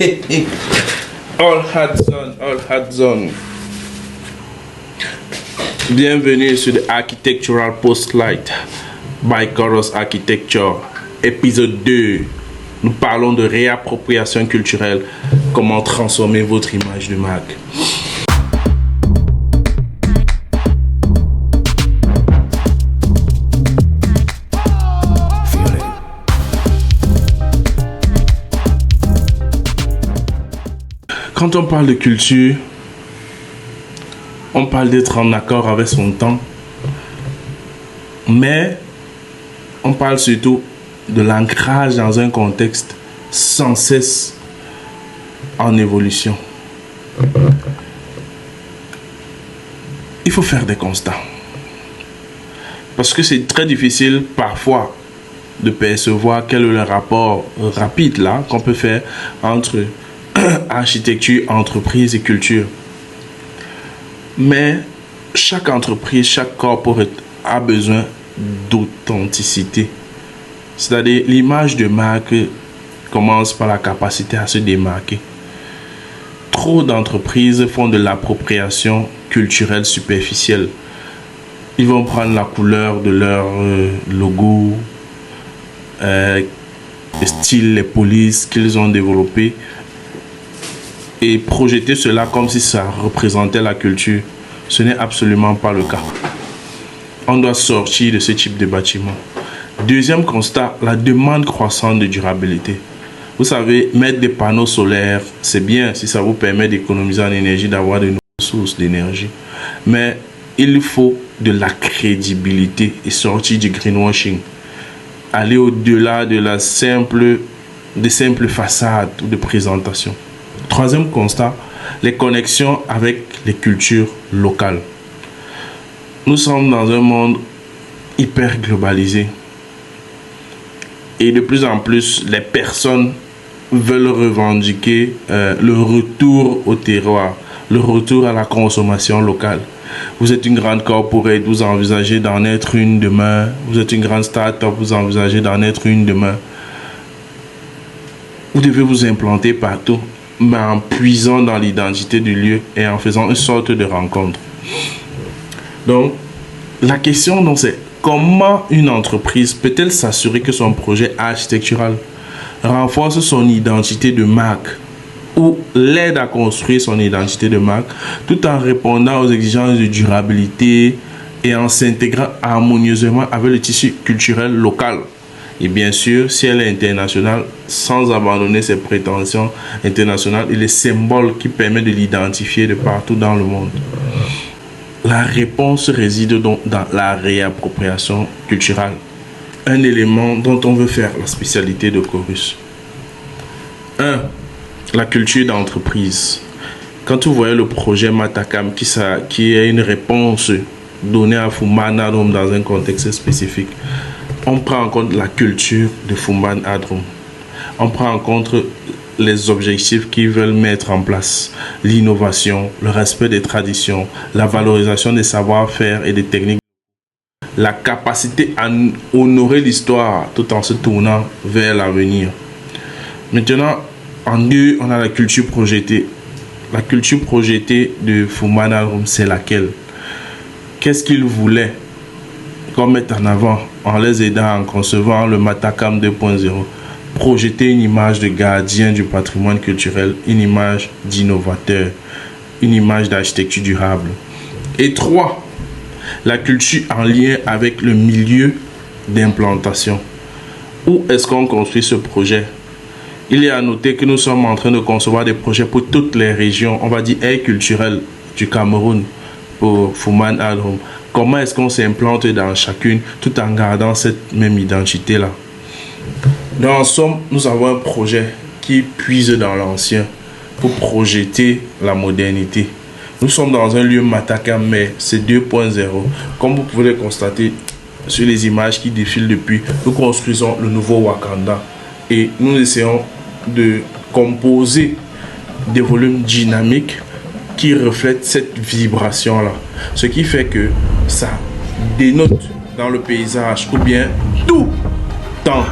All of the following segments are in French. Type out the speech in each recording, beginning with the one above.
All hat zone. Bienvenue sur The Architectural Postlight by Coros Architecture, épisode 2. Nous parlons de réappropriation culturelle, comment transformer votre image de marque. Quand on parle de culture, on parle d'être en accord avec son temps, mais on parle surtout de l'ancrage dans un contexte sans cesse en évolution. Il faut faire des constats. Parce que c'est très difficile parfois de percevoir quel est le rapport rapide là qu'on peut faire entre architecture, entreprise et culture. Mais chaque entreprise, chaque corporate a besoin d'authenticité. C'est-à-dire l'image de marque commence par la capacité à se démarquer. Trop d'entreprises font de l'appropriation culturelle superficielle. Ils vont prendre la couleur de leur logo, le style, les polices qu'ils ont développés et projeter cela comme si ça représentait la culture. Ce n'est absolument pas le cas. On doit sortir de ce type de bâtiment. Deuxième constat, la demande croissante de durabilité. Vous savez, mettre des panneaux solaires, c'est bien si ça vous permet d'économiser en énergie, d'avoir de nouvelles sources d'énergie. Mais il faut de la crédibilité et sortir du greenwashing. Aller au-delà de des simples façades ou de présentation. Troisième constat, les connexions avec les cultures locales. Nous sommes dans un monde hyper globalisé. Et de plus en plus, les personnes veulent revendiquer le retour au terroir, le retour à la consommation locale. Vous êtes une grande corporate, vous envisagez d'en être une demain. Vous êtes une grande start-up, vous envisagez d'en être une demain. Vous devez vous implanter partout, mais en puisant dans l'identité du lieu et en faisant une sorte de rencontre. Donc, la question donc c'est comment une entreprise peut-elle s'assurer que son projet architectural renforce son identité de marque ou l'aide à construire son identité de marque tout en répondant aux exigences de durabilité et en s'intégrant harmonieusement avec le tissu culturel local. Et bien sûr, si elle est internationale, sans abandonner ses prétentions internationales et les symboles qui permettent de l'identifier de partout dans le monde. La réponse réside donc dans la réappropriation culturelle, un élément dont on veut faire la spécialité de Corus. 1. La culture d'entreprise. Quand vous voyez le projet Matakam qui est une réponse donnée à Fumban dans un contexte spécifique, on prend en compte la culture de Fumban Adrum. On prend en compte les objectifs qu'ils veulent mettre en place, l'innovation, le respect des traditions, la valorisation des savoir-faire et des techniques, la capacité à honorer l'histoire tout en se tournant vers l'avenir. Maintenant, en 2, on a la culture projetée. La culture projetée de Fumban Adrum, c'est laquelle? Qu'est-ce qu'ils voulaient qu'on mette en avant en les aidant en concevant le Matakam 2.0? Projeter une image de gardien du patrimoine culturel, une image d'innovateur, une image d'architecture durable. Et 3, la culture en lien avec le milieu d'implantation. Où est-ce qu'on construit ce projet? Il est à noter que nous sommes en train de concevoir des projets pour toutes les régions, on va dire aire culturelle du Cameroun pour Fumban Adrum. Comment est-ce qu'on s'implante dans chacune tout en gardant cette même identité-là? Dans en somme, nous avons un projet qui puise dans l'ancien pour projeter la modernité. Nous sommes dans un lieu Matakam, mais c'est 2.0. Comme vous pouvez le constater sur les images qui défilent depuis, nous construisons le nouveau Wakanda et nous essayons de composer des volumes dynamiques qui reflètent cette vibration-là. Ce qui fait que ça dénote dans le paysage ou bien tout temps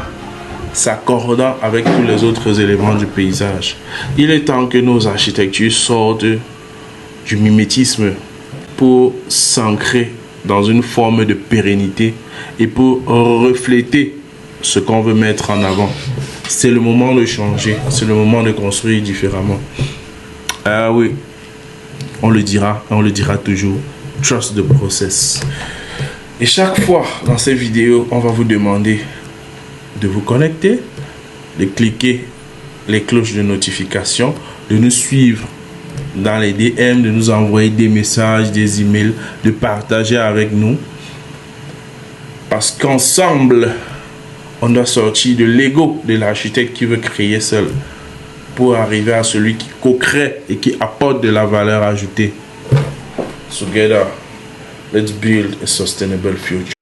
s'accordant avec tous les autres éléments du paysage. Il est temps que nos architectures sortent du mimétisme pour s'ancrer dans une forme de pérennité et pour refléter ce qu'on veut mettre en avant. C'est le moment de changer, c'est le moment de construire différemment. Ah oui, on le dira toujours. Trust the process. Et chaque fois dans ces vidéos, on va vous demander de vous connecter, de cliquer les cloches de notification, de nous suivre dans les DM, de nous envoyer des messages, des emails, de partager avec nous. Parce qu'ensemble, on doit sortir de l'ego de l'architecte qui veut créer seul pour arriver à celui qui co-crée et qui apporte de la valeur ajoutée. Together, let's build a sustainable future.